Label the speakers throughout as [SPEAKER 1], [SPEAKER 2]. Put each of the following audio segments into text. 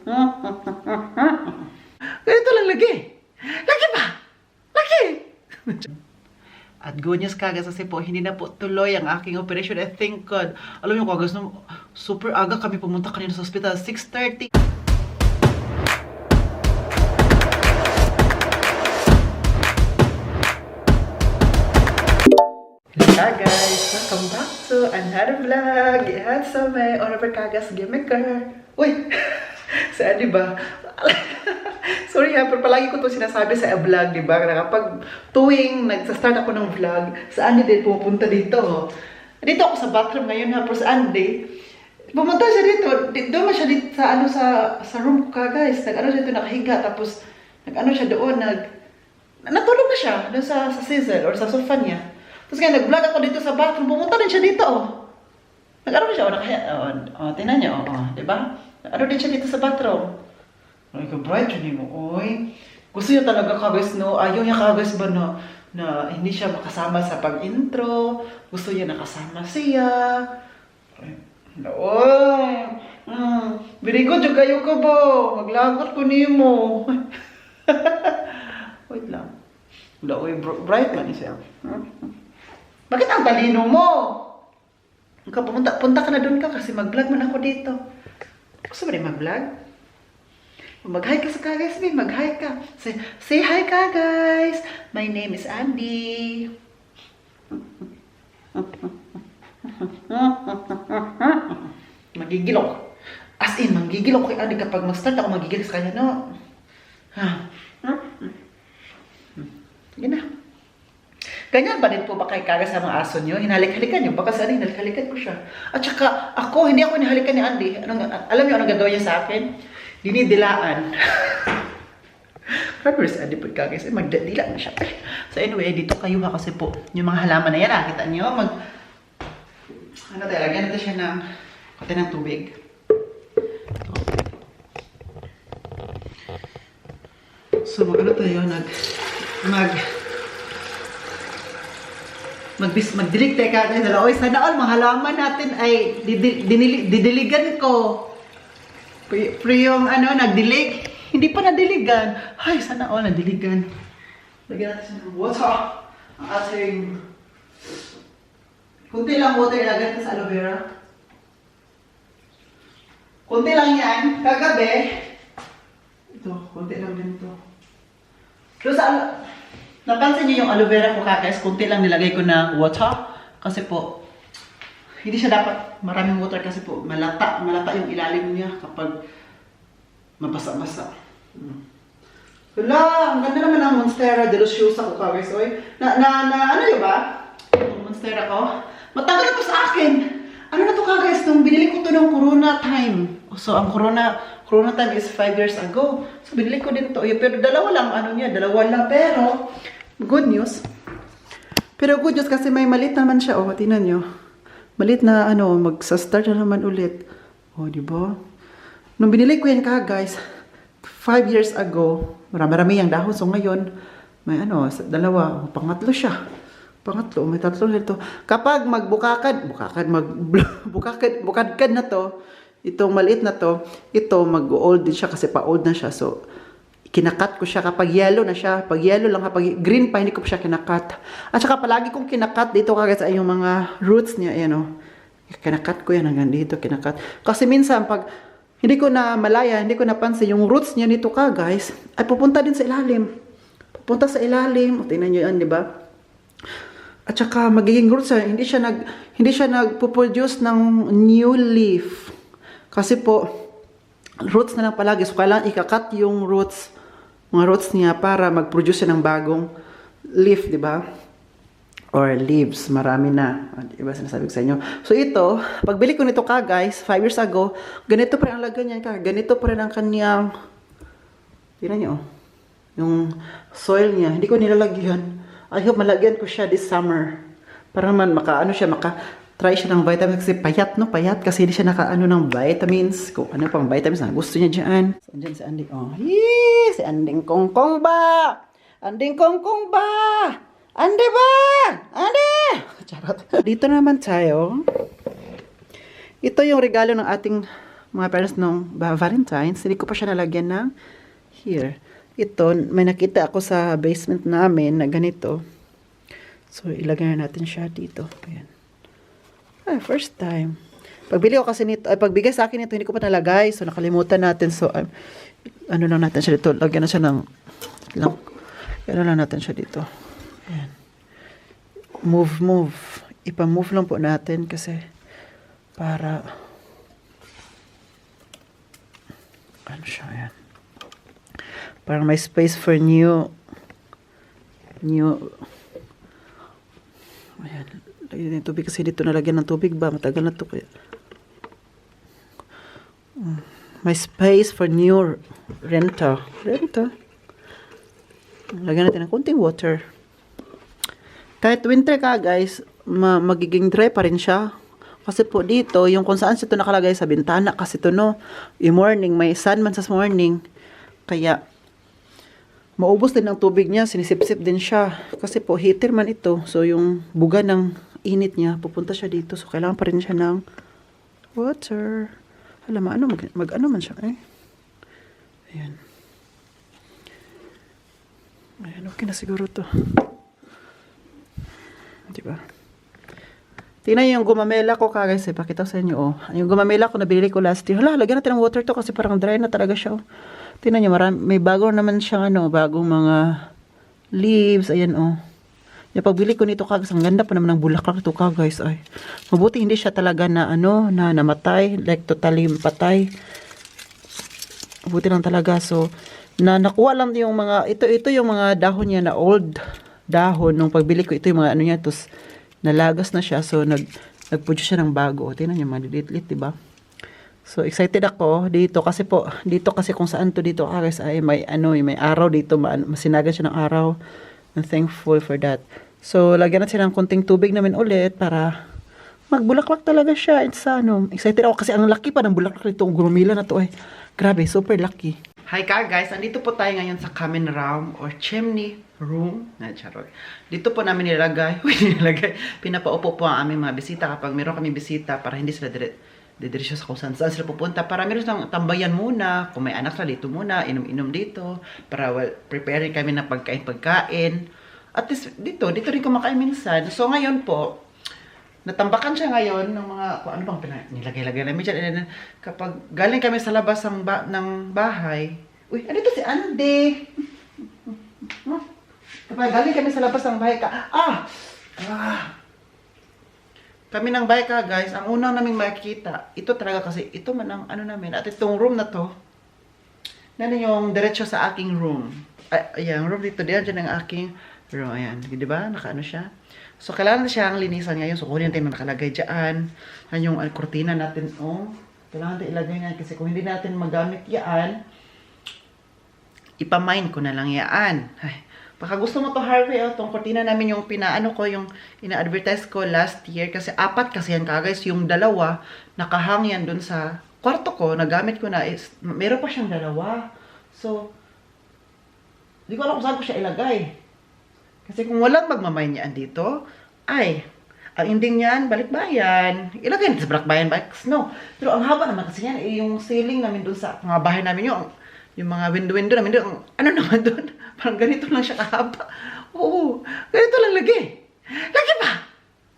[SPEAKER 1] Ganito lang lagi. Lagi ba? Lagi! At good news kagas kasi po, hindi na po tuloy ang aking operation. I thank God. Alam niyo kagas, super aga kami pumunta kanina sa hospital. 6:30. Hello guys! Welcome back to another vlog. Yan sa may Oliver Kagas Gimmicker. Uy! Saan diba? Sorry ha, pero palagi ko to sinasabi sa vlog, diba? Na kapag tuwing nagsa-start ako ng vlog, sa Andy din pupunta dito. Dito ako sa bathroom ngayon ha, pero sa Andy, pumunta siya dito. Doon siya dito sa room ko ka guys. Nag-ano siya dito, nakahiga. Tapos, nag-ano siya doon, natulog na siya doon sa sizzle or sa sofa niya. Tapos kaya nag-vlog ako dito sa bathroom, pumunta din siya dito, oh. Nag-ano siya, tingnan niyo, diba? Ano din siya dito sa bathroom. Ay, ka-bright yun mo, oy. Gusto niya talaga kagais, no? Ayaw niya kagais ba na hindi siya makasama sa pag-intro. Gusto niya nakasama siya. Oy! Birigo, dyan kayo ka ba? Maglagot ko niyo mo. Wait lang. Oy, bright man siya. Bakit ang talino mo? Punta ka na doon ka kasi mag-vlog man ako dito. Gusto mo rin mag-vlog? Mag-hi ka sa guys, mag-hi ka. Say hi ka guys. My name is Andy. Magigil ako. As in, magigil ako kay Andy kapag mag-start ako magigil sa kanya, no? Sige na. Ganyan ba din po ba kay Kaga sa mga aso nyo? Hinalik-halikan nyo? Baka sa hinalik-halikan ko siya. At saka, hindi ako hinahalikan ni Andy. Alam nyo anong gagawin niya sa akin? Dinidilaan. Grabe si Andy po Kaga. Magdadila na siya. So anyway, dito kayo ha kasi po, yung mga halaman na yan, kita nyo, lagyan natin siya ng kate ng tubig. So mag-ano tayo, magdilig tayo kagay dala. Oy, sana all mga halaman natin ay didiligan ko. Pero yung nagdilig, hindi pa nadiligan. Ay, sana all nadiligan. Lagyan natin ng water. Ang ating kunti lang water ilagay natin sa aloe vera. Kunti lang yan. Kagabi, ito, kunti lang din ito. Pero napansin niyo yung aloe vera ko guys, kunti lang nilagay ko na water. Kasi po, hindi siya dapat maraming water kasi po, malata yung ilalim niya kapag mabasa-basa. Wala, ang ganda naman ng Monstera Deliciosa ko guys. Oy, ano yun ba? Yung Monstera ko. Matagal na to sa akin. Ano na to guys, nung binili ko to ng Corona time. So, ang Corona time is 5 years ago. So, binili ko din to. Pero dalawa lang, dalawa lang. Pero, good news. Pero good news kasi may malit naman siya. Oh, tingnan nyo. Malit na, magsa-start na naman ulit. Oh, di ba? Nung binili ko yan guys, 5 years ago, marami yung dahon. So, ngayon, may dalawa. Oh, pangatlo siya. Pangatlo, may tatlo nito. Kapag magbukakad na to, itong maliit na to, ito mag-old din siya kasi pa-old na siya. So, kinakat ko siya kapag yellow na siya. Pag yellow lang, kapag green pa, hindi ko pa siya kinakat. At saka palagi kong kinakat dito kagad sa yung mga roots niya. Ayan kinakat ko yan hanggang dito, kinakat. Kasi minsan, pag hindi ko na malaya, hindi ko napansin, yung roots niya nito guys, ay pupunta din sa ilalim. Pupunta sa ilalim. O, tingnan nyo yan, di ba? At saka magiging roots siya, hindi siya nagpo-produce ng new leaf. Kasi po, roots na lang palagi. So, kailangan ikakat yung mga roots niya para mag-produce ng bagong leaf, di ba? Or leaves, marami na. Diba sinasabi ko sa inyo? So, ito, pagbili ko nito guys, 5 years ago, ganito pa rin ang lagyan niya ganito pa rin ang kanyang, tingnan niyo, yung soil niya. Hindi ko nilalagyan. I hope malagyan ko siya this summer. Para naman try siya ng vitamins kasi payat, no? Payat kasi hindi siya nakaano ng vitamins. Kung ano pang vitamins na gusto niya dyan. So, andyan si Andy. Oh, yee! Si Anding Kongkong ba? Anding Kongkong ba? Andy ba? Andy! Charot. Dito naman tayo. Ito yung regalo ng ating mga parents nung Valentine's, hindi ko pa siya nalagyan ng here. Ito, may nakita ako sa basement namin na ganito. So, ilagay na natin siya dito. Ayan. First time. Pagbili ko kasi nito, pagbigay sa akin nito, hindi ko pa nalagay. So, nakalimutan natin. So, ano lang natin siya dito. Lagyan na siya ng, ano lang natin siya dito. Ayan. Move. Ipa-move lang po natin kasi para, ano siya, ayan. Parang may space for new, ayan, lagyan ng tubig kasi dito nalagyan ng tubig ba, matagal na to kaya. May space for new renta. Lagyan natin ng kunting water. Kahit winter ka guys, magiging dry pa rin siya. Kasi po dito, yung kung saan ito nakalagay sa bintana, kasi ito no, yung morning, may sun man sa morning. Kaya, maubos din ang tubig niya, sinisip-sip din siya. Kasi po, heater man ito. So, yung buga ng init niya, pupunta siya dito. So, kailangan pa rin siya ng water. Alam mo, mag-ano man siya eh. Ayan. Ayan, okay na siguro to. Diba? Tingnan yung gumamela ko guys, pakita ko sa inyo oh. Yung gumamela ko nabili ko last year. Hala, lagyan natin ng water to kasi parang dry na talaga siya. Oh. Tingnan niyo, may bago naman siyang bagong mga leaves, ayan oh. Yung pagbili ko nito guys, ang ganda pa naman ng bulaklak nito guys ay. Mabuti hindi siya talaga na na namatay, like totally patay. Mabuti lang talaga. So, nakuha lang yung mga ito yung mga dahon niya na old dahon nung pagbili ko. Ito yung mga ano niya, tos nalagas na siya. So, nag-produce siya ng bago. Tingnan niyo, malilit-lit, diba? So, excited ako dito kasi kung saan to dito guys ay may araw dito, masinagan siya ng araw. I'm thankful for that. So, lagyan natin ng kunting tubig namin ulit para magbulaklak talaga siya. It's excited ako kasi ang laki pa ng bulaklak nito. Gumamila na to eh. Grabe, super lucky. Hi guys, andito po tayo ngayon sa common room or chimney room. Charot. Dito po namin nilagay, pinapaupo po ang aming mga bisita kapag meron kami bisita para hindi sila didiretso sa kung saan sila pupunta. Para meron silang tambayan muna, kung may anak sila dito muna, inom-inom dito, para preparing kami ng pagkain. At least dito rin kumakain minsan. So ngayon po, natambakan siya ngayon ng mga, kung ano bang nilagay-lagay namin dyan. Kapag galing kami sa labas ng bahay, uy, ano ito si Andy? Kapag galing kami sa labas ng bahay kami ng bahay guys, ang unang naming makikita, ito talaga kasi, ito man ang namin, at itong room na to, yung diretso sa aking room. Ayan, room dito, diyan ang aking room, ayan, diba? Nakaano siya. So, kailangan siyang linisan ngayon. So, kunin natin nakalagay dyan. Yan yung kurtina natin. Oh, kailangan natin ilagay nga. Kasi kung hindi natin magamit yan, ipamine ko na lang yan. Ay, baka gusto mo to Harvey. Itong kurtina namin yung yung ina-advertise ko last year. Kasi 4 kasi yan guys. Yung 2, nakahang yan dun sa kwarto ko. Nagamit ko na. Meron pa siyang 2. So, di ko alam kung saan ko siya ilagay. Kasi kung walang magmamay niyan dito, ay, ang ending niyan, balikbayan. Ilagay natin sa balikbayan bikes, no. Pero ang haba naman kasi yan, yung ceiling namin doon sa mga bahay namin, yung mga window namin doon, ano naman doon, parang ganito lang siya kahaba. Oo, ganito lang lagi. Lagi pa!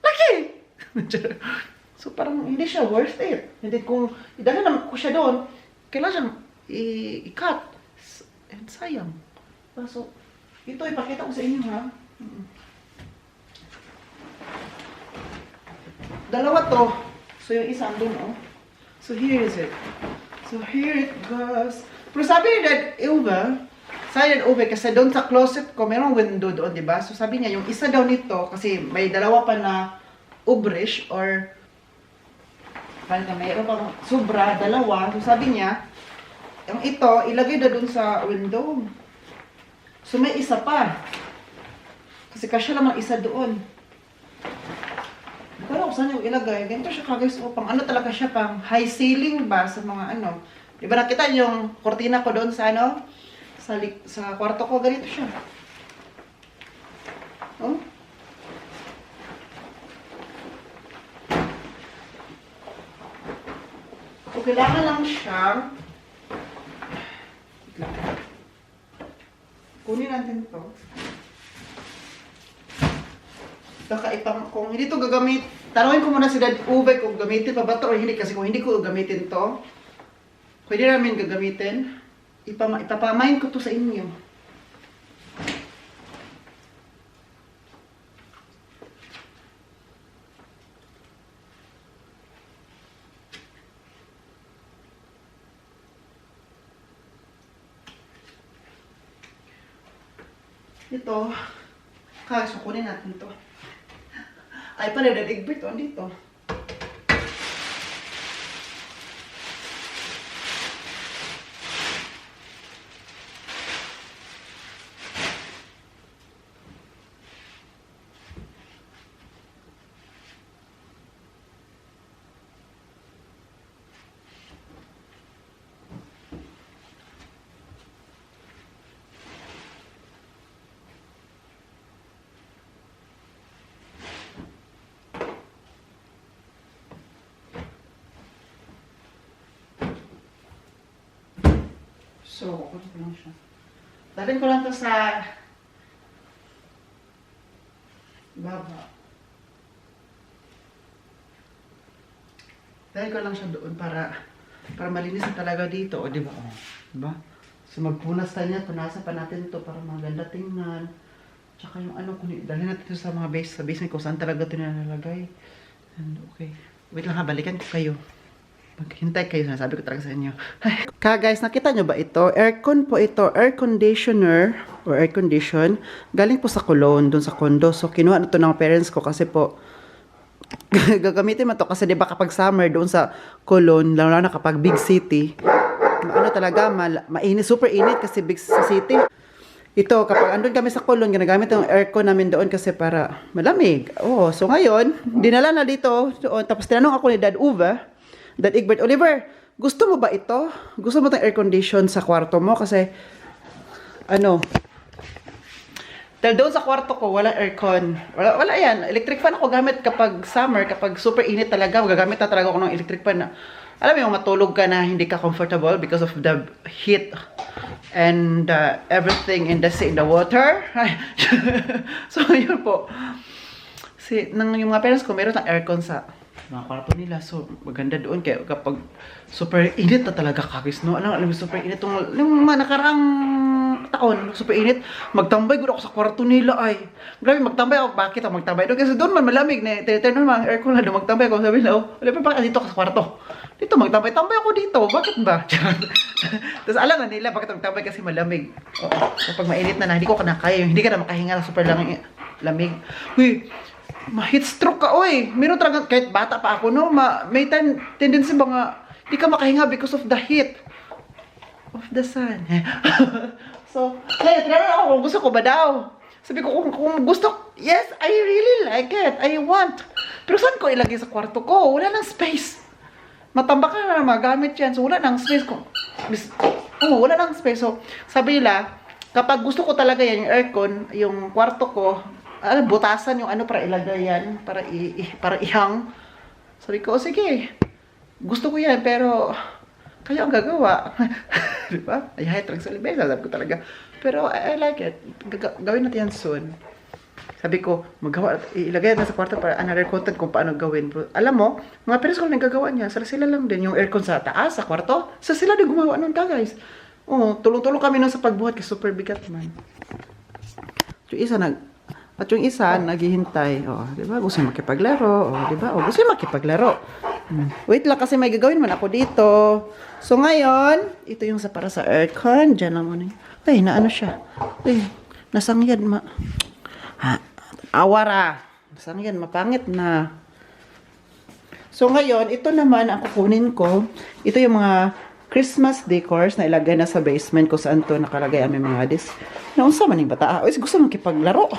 [SPEAKER 1] Lagi! So parang hindi siya worth it. Hindi kung idala naman ko siya doon, kailangan siyang i-cut. And sayang. So, ito, ipakita ko sa inyo, ha? 2 to. So, yung isa andun, oh. So, here is it. So, here it goes. Pero sabi ni Dad silent over, kasi doon sa closet ko, merong window doon, diba? So, sabi niya, yung isa daw nito, kasi may 2 pa na ubrish, or, parang mayroon pang sobra, 2. So, sabi niya, yung ito, ilagay na doon sa window. So, may isa pa. Kasi kasya lamang isa doon. Hindi ko alam kung saan yung ilagay. Ganito siya kagayos. Pang talaga siya, pang high ceiling ba sa mga Diba nakita yung kortina ko doon sa sa kwarto ko. Ganito siya. Oh. kailangan lang siyang kunin natin to. Baka kung hindi to gagamit, tanungin ko muna si Dad Ube kung gamitin pa ba to o hindi. Kasi kung hindi ko gamitin to, pwede namin gagamitin. Ipapamain ko to sa inyo. Ito, so kunin natin to. Ay, pala, Dad Egbert, dito. So, kunin ko lang siya. Dalhin ko lang to sa baba. Dalhin ko lang siya doon para malinis na talaga dito. O, di ba? O, di ba? So, magpunas tayo niya. Punasan pa natin to para maganda tingnan. Tsaka yung ano, dalhin natin to sa mga base. Sa base kung saan talaga ito nilalagay. And, okay. Wait lang ha, balikan ko kayo. Maghintay kayo, sinasabi ko talaga sa inyo. Guys, nakita nyo ba ito? Aircon po ito, air conditioner or air condition. Galing po sa Cologne, dun sa condo. So, kinuha na ito ng parents ko kasi po, gagamitin mo to kasi diba kapag summer doon sa Cologne, lalo na kapag big city, ano talaga, mainit, super init kasi big city. Ito, kapag andun kami sa Cologne, ginagamit yung aircon namin doon kasi para malamig. Oh, so ngayon, dinala na dito doon. Tapos tinanong ako ni Dad Uwe, Dad Egbert, Oliver, gusto mo ba ito? Gusto mo itong air condition sa kwarto mo? Kasi, ano, dahil doon sa kwarto ko, wala aircon. Wala yan. Electric fan ako gamit kapag summer, kapag super init talaga, gagamit na talaga ako ng electric fan na, alam mo yung matulog ka na hindi ka comfortable because of the heat and everything in the water. So, yun po. Yung mga parents ko, meron ng aircon sa mga kwarto nila. So, maganda doon. Kaya kapag super init na talaga kakis, no? Alam mo, super init. Yung mga nakaraang taon, super init, magtambay ko ako sa kwarto nila ay. Grabe, magtambay ako. Bakit ako magtambay doon? Kasi doon man malamig. Tinitern naman ang aircon na doon. Magtambay ako. Sabi na, wala pa bakit dito ka sa kwarto? Dito, magtambay-tambay ako dito. Bakit ba? Tapos alam na nila, bakit magtambay kasi malamig. Oo. Kapag mainit na hindi ko kanakaya. Hindi ka na makahinga na super lamig. Uy, ma-heat stroke ka, oy. Meron talaga, kahit bata pa ako, no? May tendency ba nga, di ka makahinga because of the heat of the sun. So, kaya tinanong ako kung gusto ko ba daw. Sabi ko, kung gusto, yes, I really like it. I want. Pero saan ko ilagay sa kwarto ko? Wala nang space. Matambak ka na magamit yan. So, wala nang space ko. Wala nang space. So, sabi nila, kapag gusto ko talaga yan, yung aircon, yung kwarto ko, butasan yung ano para ilagay yan, para ihang. Sabi ko, sige, gusto ko yan, pero kayo ang gagawa. Diba? Ay, talaga sa libesa, sabi ko talaga. Pero I like it. Gawin natin yan soon. Sabi ko, ilagay na sa kwarto para another content kung paano gawin. Pero, alam mo, mga parents ko nagagawa niya, sila lang din. Yung aircon sa taas, sa kwarto, sila din gumawa nun ka, guys. Tulong-tulong kami nun sa pagbuhat kasi super bigat man. Yung isa naghihintay. Di ba? Gusto makipaglaro. Di ba? Gusto makipaglaro. Wait lang kasi may gagawin man ako dito. So ngayon, ito yung para sa aircon. Diyan lang muna. Ay, naano siya. Ay, nasangyad awara. Nasangyad, mapangit na. So ngayon, ito naman ang kukunin ko. Ito yung mga Christmas decors na ilagay na sa basement ko saan to nakalagay ang mga disc. Naunsa man yung bata. Gusto makipaglaro.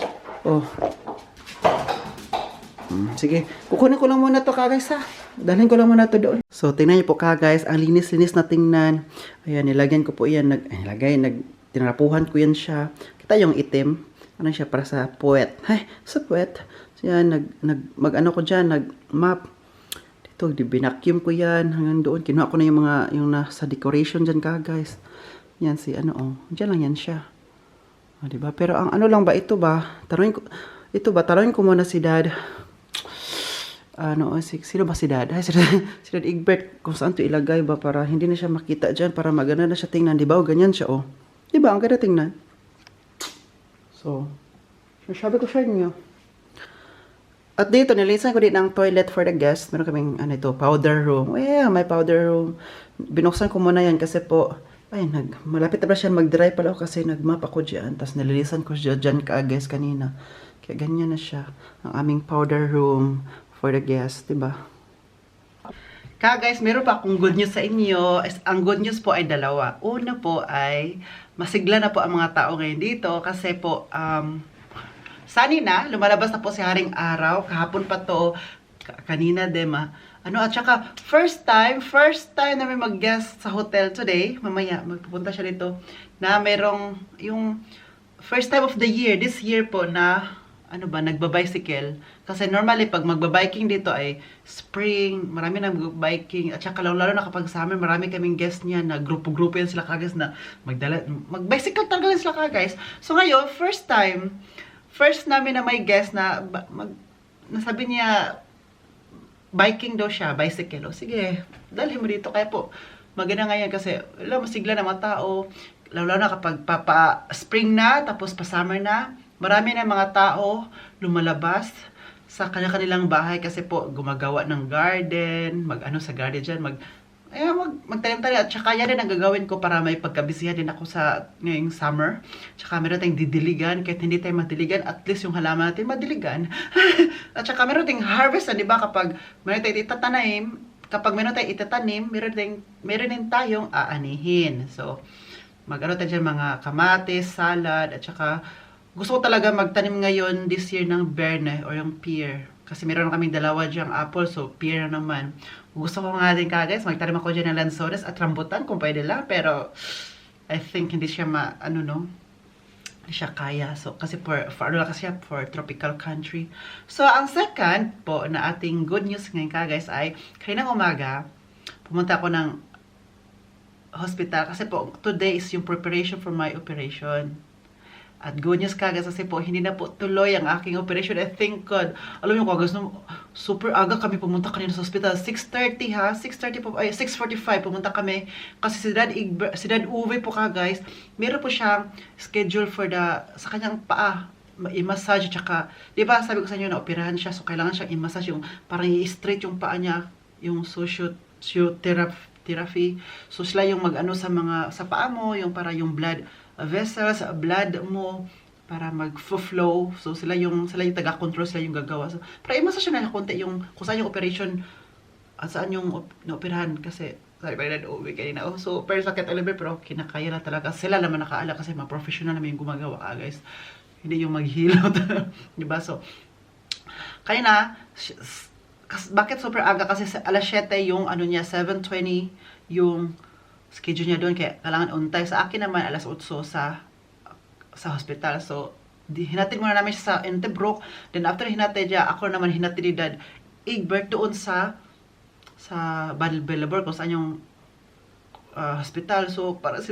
[SPEAKER 1] Sige, kukunin ko lang muna to guys ha. Dalhin ko lang muna to doon. So, tingnan niyo po guys, ang linis-linis na tingnan. Ayan, nilagyan ko po yan. Tinarapuhan ko yan siya. Kita yung itim. Ano siya para sa puwet. Ay, sa puwet. So, yan, mag-ano ko dyan, nag-map. Ito, binacuum ko yan hanggang doon. Kinuha ko na yung nasa decoration dyan ka, guys. Yan si ano, oh. Diyan lang yan siya. O, diba? Pero ang ano lang ba, ito ba? Tanungin ko muna si Dad. Sino ba si Dad? Ay, si Dad Egbert, kung saan to ilagay ba para hindi na siya makita dyan, para maganda na siya tingnan, di ba? O, ganyan siya, oh. Di ba? Ang ganda tingnan. So, sabi ko sa inyo. At dito, nilisan ko din ang toilet for the guests. Meron kaming, powder room. Yeah, may powder room. Binuksan ko muna yan kasi po, malapit na ba siya mag-dry pala kasi nag-map ako dyan. Tapos nililisan ko siya dyan guys kanina. Kaya ganyan na siya. Ang aming powder room for the guests, diba? Guys, meron pa akong good news sa inyo. Ang good news po ay dalawa. Una po ay masigla na po ang mga tao ngayon dito kasi po, sunny na, lumalabas na po si Haring Araw. Kahapon pa to, kanina dema. At saka, first time na may mag-guest sa hotel today. Mamaya, magpupunta siya dito. Na merong, yung first time of the year, this year po na, nagbabicycle. Kasi normally, pag magbabiking dito ay spring, marami na magbabiking. At saka, lalo na kapag summer, marami kaming guest niya na grupo-grupo yan sila kagas na mag-bicycle talaga yan sila kagas. So ngayon, first namin na may guest na nasabi niya, biking daw siya, bicycle. O sige, dalhin mo dito. Kaya po, maganda ngayon kasi, masigla na mga tao. Lalo na kapag spring na, tapos pa-summer na, marami na mga tao lumalabas sa kanilang bahay kasi po gumagawa ng garden, sa garden dyan, magtanim-tanim. At saka yan din ang gagawin ko para may pagkabisihan din ako sa ngayong summer. Tsaka meron tayong didiligan, kahit hindi tayo madiligan, at least yung halaman natin madiligan. At saka meron tayong harvest, di ba? Kapag meron tayong itatanim, meron din tayong aanihin. So, tayo dyan mga kamatis, salad, at saka gusto ko talaga magtanim ngayon this year ng berne or yung pear. Kasi meron kaming dalawa dyang apple, so pear na naman. Gusto ko nga din guys, magtanim ako dyan ng lanzones at rambutan kung pwede lang. Pero, I think hindi siya hindi siya kaya. So, kasi for tropical country. So, ang second po na ating good news ngayon guys ay, kaninang umaga, pumunta ako ng hospital. Kasi po, today is yung preparation for my operation. At good news guys, kasi po, hindi na po tuloy ang aking operation. I thank God. Alam niyo guys, super aga kami pumunta kanina sa hospital. 6:30 ha? 6:30 po, 6:45 pumunta kami. Kasi si Dad Uwe po guys, meron po siyang schedule sa kanyang paa. I-massage, tsaka, di ba sabi ko sa inyo na operahan siya, so kailangan siyang i-massage yung, parang i-straight yung paa niya, yung physiotherapy. So sila yung sa paa mo, yung para yung blood vessels, blood mo, para mag-flow. So, sila yung taga-control, sila yung gagawa. So, para i-massage na konti yung, kung saan yung operation, at saan yung naoperahan. Kasi, sabi pa rin, kanina. So, pero sakit pero kinakaya na talaga. Sila naman nakaala kasi mga professional naman yung gumagawa guys. Hindi yung maghilot. Diba? So, kanina, bakit super aga? Kasi alas 7 yung 7:20 yung schedule niya doon, kaya kailangan untay. Sa akin naman, alas 8 sa hospital. So, hinatid muna namin siya sa Intebrook. Then, after hinatid niya, ako naman hinatid ni Dad Egbert doon sa Bellabor, kung saan yung hospital. So, para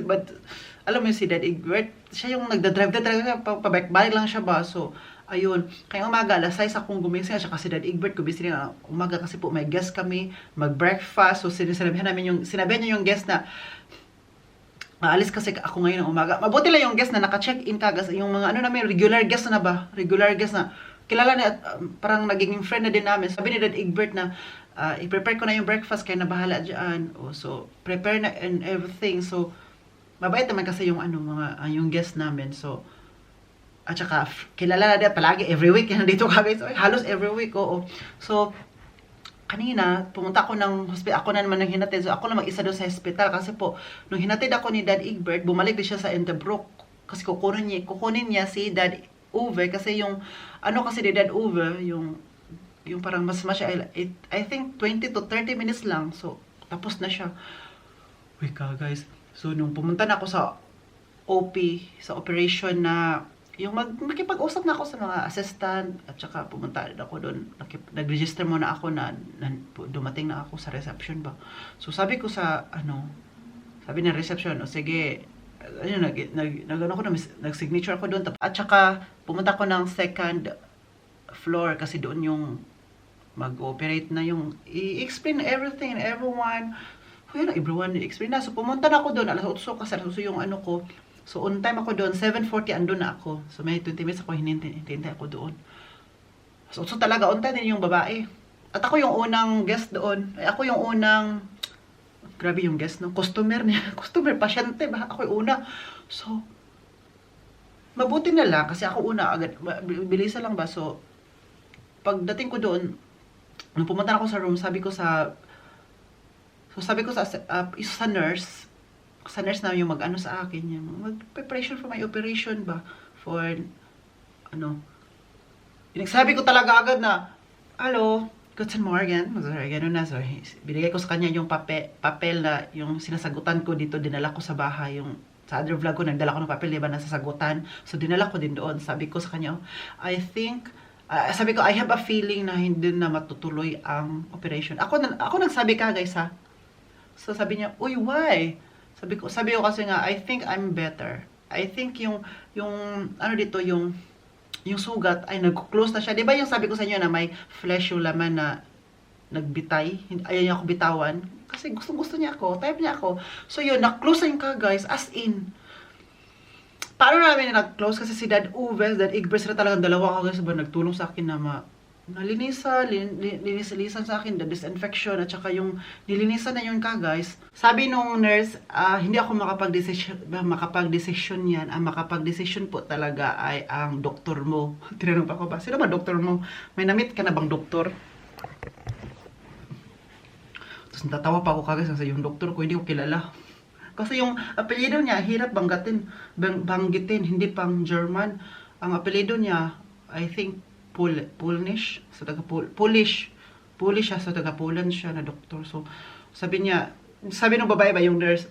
[SPEAKER 1] alam mo si Dad Egbert, siya yung nagdadrive, pabalik lang siya ba? So, ayun, kaya umaga, alas 6 akong gumising, siya kasi Dad Egbert, gumising na umaga kasi po may guest kami, mag-breakfast. So, sinabihan niya yung guest na, aalis kasi ako ngayon ng umaga. Mabuti lang yung guest na naka-check-in yung mga namin, regular guest na ba? Regular guest na, kilala niya, parang naging friend na din namin. Sabi ni Dad Egbert na, i-prepare ko na yung breakfast, kaya nabahala dyan. So, prepare na and everything. So, mabait naman kasi yung yung guest namin. So, at saka, kilala na din, palagi, every week, nandito kami. So, halos every week, oo. So, kanina, pumunta ako ng hospital, ako na naman nang hinatid. So, ako na mag-isa doon sa hospital. Kasi po, nung hinatid ako ni Dad Egbert, bumalik din siya sa Intebrook. Kasi kukunin niya si Dad Uwe. Kasi yung, kasi ni Dad Uwe, yung parang mas siya, I think 20 to 30 minutes lang. So, tapos na siya. Wait ka, guys. So, nung pumunta na ako sa OP, sa operation na yung makipag-usap na ako sa mga assistant at saka pumunta rin ako doon. Nag-register muna ako na dumating na ako sa reception ba. So sabi ko sa sabi ng reception, o sige, ayun, nag-signature ako doon. At saka pumunta ako ng second floor kasi doon yung mag-operate na yung i-explain everything and everyone. Yun, everyone i-explain na. So pumunta na ako doon, alas 8 kasi alas 8 yung ko. So, on time ako doon, 7:40 andun na ako. So, may 20 minutes ako hinintay ako doon. So, talaga, on time din yung babae. At ako yung unang guest doon. Ay, ako yung unang, grabe yung guest, no? Customer niya. Customer, pasyente ba? Ako yung una. So, mabuti na lang kasi ako una, agad, bilisan lang ba? So, pagdating ko doon, nung pumunta na ako sa room, sabi ko sa nurse, na yung mag-ano sa akin, yung mag-preparation for my operation ba, for, sabi ko talaga agad na, hello, Guten Morgen, gano'n na, so, binigay ko sa kanya yung papel na, yung sinasagutan ko dito, dinala ko sa bahay, yung, sa other vlog ko, nagdala ko ng papel, diba, nasasagutan, so dinala ko din doon, sabi ko sa kanya, sabi ko, I have a feeling na hindi na matutuloy ang operation. Ako nagsabi ka, guys, ha, so sabi niya, uy, why? Sabi ko kasi nga, I think I'm better. I think yung sugat ay nag-close na siya. 'Di ba yung sabi ko sa inyo na may flesh yung laman na nagbitay? Ayaw niya ako bitawan. Kasi gusto niya ako, type niya ako. So yun, na-close na yung guys, as in. Paano namin nag-close? Kasi si Dad Uwe, Dad Igbers na talagang dalawa guys, ba nagtulong sa akin na nilinisan sa akin, the disinfection, at saka yung nilinisan na yun guys. Sabi nung nurse, hindi ako makapag-decision yan. Ang makapag-decision po talaga ay ang doktor mo. Tinanong pa ko ba, sino ba doktor mo? May na-meet ka na bang doktor? Tapos natatawa pa ako guys kasi yung doktor ko, hindi ko kilala. Kasi yung apelyido niya, hirap banggitin, hindi pang German. Ang apelyido niya, I think, Polish, so Polish siya, so taga Poland siya na doktor. So sabi ng babae ba yung nurse,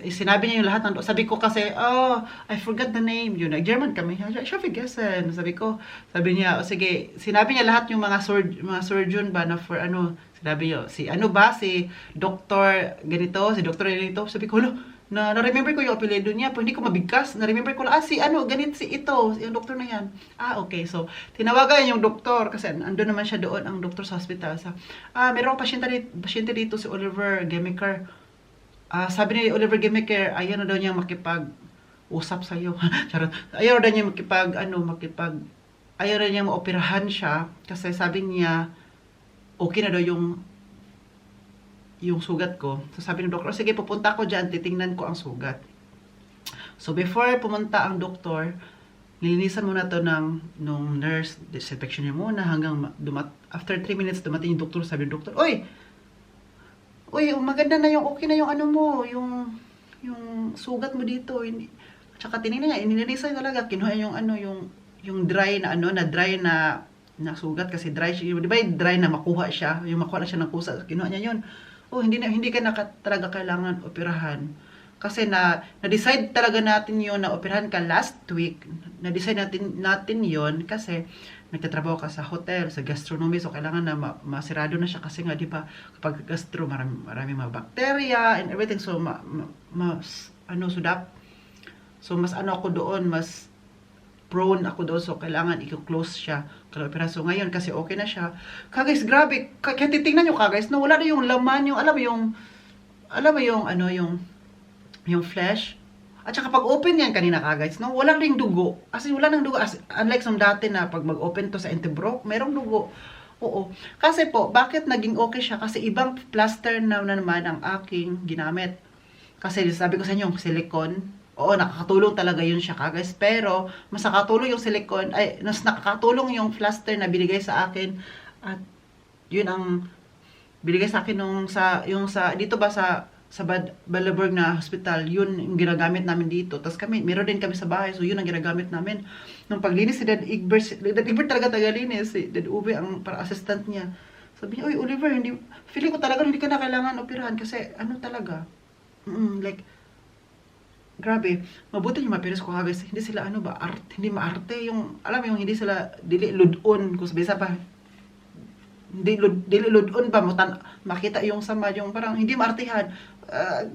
[SPEAKER 1] sinabi niya yung lahat ng, sabi ko kasi, I forgot the name, yun, German kami, siya vergessen, sabi niya, sige, sinabi niya lahat yung mga surgeon ba na for sinabi niya, si doktor ganito, si doktor ganito, sabi ko, na-remember ko yung apelyido niya, pero hindi ko mabigkas. Na-remember ko lang, ganito yung doktor na yan. Okay. So, tinawagan yung doktor, kasi andun naman siya doon, ang doktor sa hospital. Meron pasyente dito, si Oliver Gemiker. Sabi ni Oliver Gemiker, ayaw na daw niya makipag-usap sa'yo. Charot. Ayaw na daw niya ayaw na niya maoperahan siya, kasi sabi niya, okay na daw yung sugat ko. So sabi ng doktor, sige, pupunta ko dyan, titingnan ko ang sugat. So before pumunta ang doktor, nilinisan muna to nung nurse, disinfection niya muna hanggang after 3 minutes dumating yung doktor, sabi ng doktor, Uy, maganda na okay na yung yung sugat mo dito. Tsaka tinignan niya, nilinisan talaga, kinuha yung dry na sugat, kasi dry siya, di ba dry na makuha na siya ng kusa, kinuha niya yun. Hindi ka talaga kailangan operahan. Kasi na-decide talaga natin yun na operahan ka last week. Na-decide natin yun kasi nagtatrabaho ka sa hotel, sa gastronomy, so kailangan na masirado na siya kasi nga, di ba, kapag gastro, marami mga bacteria and everything, so sudap. So mas ako doon, mas prone ako doon, so kailangan i-close siya. So ngayon, kasi okay na siya. Guys, grabe, kaya titingnan nyo guys, no, wala na yung laman, alam mo yung flesh. At saka pag open yan kanina guys, no, wala ring dugo. Wala nang dugo. Unlike some dati na pag mag-open to sa Entebro, merong dugo. Oo. Kasi po, bakit naging okay siya? Kasi ibang plaster na naman ang aking ginamit. Kasi sabi ko sa inyo, silicone. Oo, nakakatulong talaga yun siya guys. Pero, mas nakakatulong yung silicone, mas nakakatulong yung plaster na binigay sa akin. At, yun ang binigay sa akin dito ba sa Balaburg na hospital, yun yung ginagamit namin dito. Tapos meron din kami sa bahay, so yun ang ginagamit namin. Nung paglinis si Dad Egbert talaga tagalinis, si Dad Uwe ang para assistant niya. Sabi niya, Oliver, feeling ko talaga hindi ka na kailangan operahan kasi talaga, like, grabe, mabuti yung mga parents ko guys, hindi sila ano ba, hindi maarte, yung, alam mo yung hindi sila, dili ludon, kung sabi pa, dili ludon ba, makita yung sama, yung parang hindi maartihan,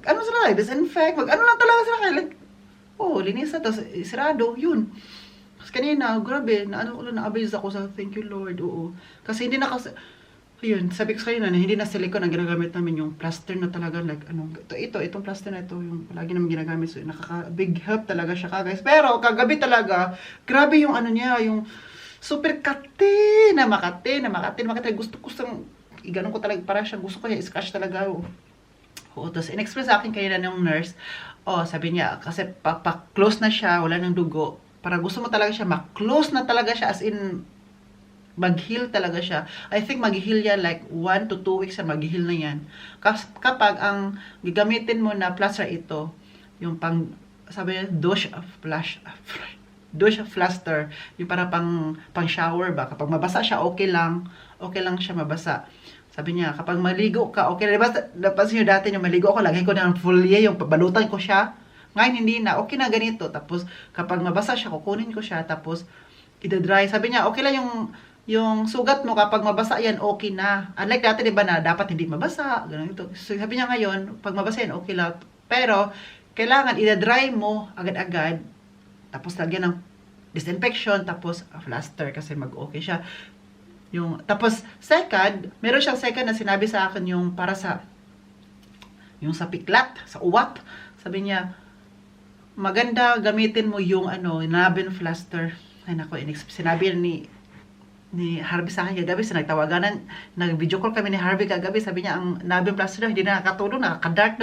[SPEAKER 1] ano sila, disinfect, ano lang talaga sila, like, oh, linis na, tapos sirado, yun. Tapos kanina, grabe, na-amaze ako sa thank you Lord, oo. Kasi hindi na kasi, ayun, sabi ko sa kanina na hindi na silicone ang ginagamit namin, yung plaster na talaga, like, itong plaster na ito, yung palagi namin ginagamit, so big help talaga siya guys. Pero, kagabi talaga, grabe yung ano niya, yung super kate na makate, gusto ko sang, iganon ko talaga, para siya, gusto ko niya, scratch talaga, oh. Oo, tapos in-express sa akin kanina ng nurse, oh, sabi niya, kasi pa-close na siya, wala nang dugo, para gusto mo talaga siya, ma-close na talaga siya, as in, mag-heal talaga siya. I think mag-heal yan like 1 to 2 weeks na mag-heal na yan. Kapag ang gagamitin mo na plaster ito, yung pang, sabi niya, douche plaster, yung para pang shower ba. Kapag mabasa siya, okay lang siya mabasa. Sabi niya, kapag maligo ka, okay na. Napansin nyo dati yung maligo ako, lagay ko ng folie, yung balutan ko siya. Ngayon, hindi na. Okay na ganito. Tapos, kapag mabasa siya, kukunin ko siya. Tapos, ida-dry. Sabi niya, okay lang yung sugat mo kapag mabasa yan, okay na. Unlike dati, di ba, na dapat hindi mabasa, ganun ito. So, sabi niya ngayon, pag mabasa yan, okay lang. Pero, kailangan ida-dry mo agad-agad, tapos lagyan ng disinfection, tapos plaster, kasi mag-okay siya. Tapos, second, meron siyang second na sinabi sa akin yung para sa, yung sa piklat, sa uwat. Sabi niya, maganda gamitin mo yung Nabin plaster. Ay nako, sinabi ni Harvey sa akin kagabi, nagtawagan, nag-video call kami ni Harvey kagabi, sabi niya, ang Nabin plaster daw, hindi na nakatulong, naka-dark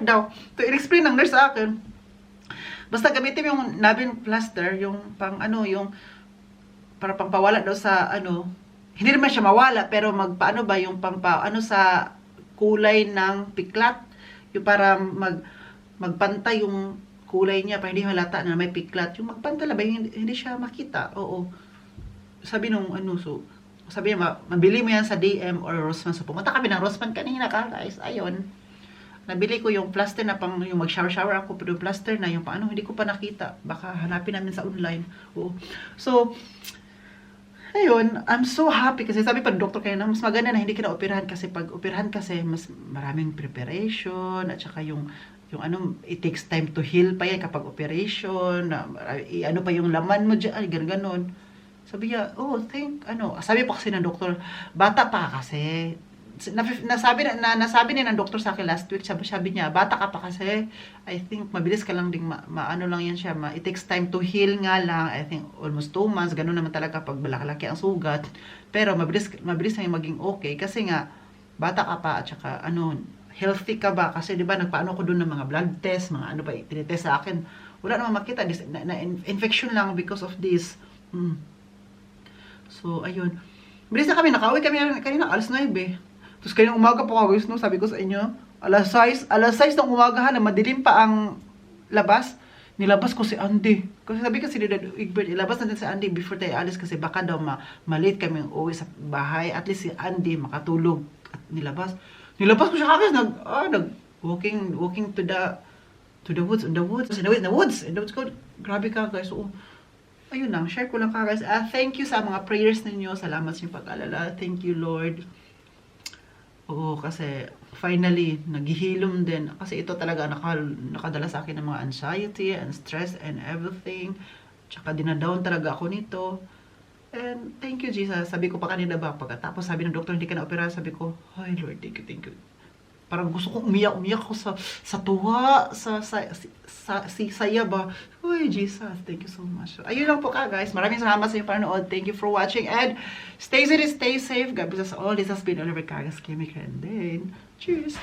[SPEAKER 1] daw. To explain ng nurse sa akin. Basta gamitin mo yung Nabin plaster, yung pang yung, para pang pawala daw sa, hindi naman siya mawala, pero magpaano ba, yung pang sa kulay ng piklat, yung para magpantay yung kulay niya, para hindi halata na may piklat, yung magpantay ba, hindi siya makita, oo. Sabi nung so, sabi niya, mabili mo yan sa DM or Rossmann. So, pumunta kami ng Rossmann kanina guys. Ayun. Nabili ko yung plaster na pang, yung mag-shower ako, pero yung plaster na, yung paano, hindi ko pa nakita. Baka hanapin namin sa online. Oo. So, ayun, I'm so happy kasi sabi pa ng doktor kayo na mas maganda na hindi ka na-operahan kasi pag operahan kasi mas maraming preparation at saka yung it takes time to heal pa yan kapag operation, pa yung laman mo dyan, ganon. Sabi niya, sabi pa kasi ng doktor, bata pa kasi. Nasabi ni ng doktor sa akin last week, sabi niya, bata ka pa kasi. I think mabilis ka lang ding maano lang yan siya, it takes time to heal nga lang. I think almost 2 months, ganun naman talaga pag malaki ang sugat. Pero mabilis na yung maging okay kasi nga bata ka pa at saka healthy ka ba? Kasi 'di ba nagpaano ko doon ng mga blood test, mga pa tinitest sa akin. Wala namang makita na infection lang because of this. So, ayun. Bilis na kami, nakauwi kami kanina, alas 9. Tapos kanina umaga po guys, sabi ko sa inyo, alas 6 ng umaga na madilim pa ang labas. Nilabas ko si Andy. Kasi sabi kasi ni Dad Egbert, ilabas natin si Andy before tayo alis kasi baka daw malate kami uwi sa bahay. At least si Andy makatulog. At nilabas ko siya kagad, walking to the woods, in the woods ko. Grabe ka guys, ayun lang, share ko lang guys. Thank you sa mga prayers ninyo. Salamat sa inyong pag-alala. Thank you, Lord. Oo, kasi finally, naghihilom din. Kasi ito talaga nakadala sa akin ng mga anxiety and stress and everything. Tsaka dinadown talaga ako nito. And thank you, Jesus. Sabi ko pa kanina ba, pagkatapos sabi ng doktor, hindi ka na-opera. Sabi ko, ay Lord, thank you. Parang gusto kong umiyak ako sa tuwa, sa saya ba. Uy, Jesus, thank you so much. Ayun lang po guys. Maraming salamat sa inyong panonood. Thank you for watching. And stay safe. God bless us all. This has been Oliver Kagas, Chemical. And then, cheers!